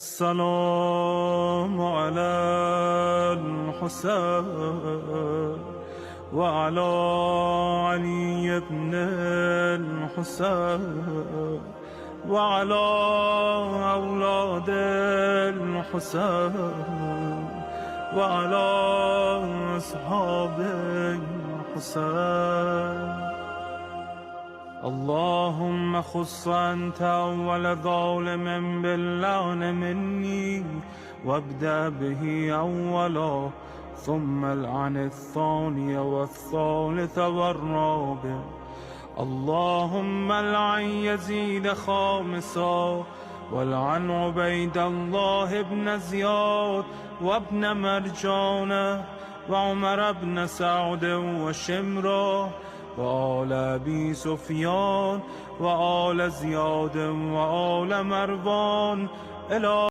السلام على الحسين وعلى علي بن الحسين وعلى أولاد الحسين وعلى أصحاب الحسين. اللهم خص أنت أول ظالم باللعن مني وابدأ به أولا، ثم العن الثاني والثالث والرابع. اللهم العن يزيد خامسا، والعن عبيد الله بن زياد وابن مرجان وعمر بن سعد وشمرة وآل أبي سفيان وآل زياد وآل مروان إلى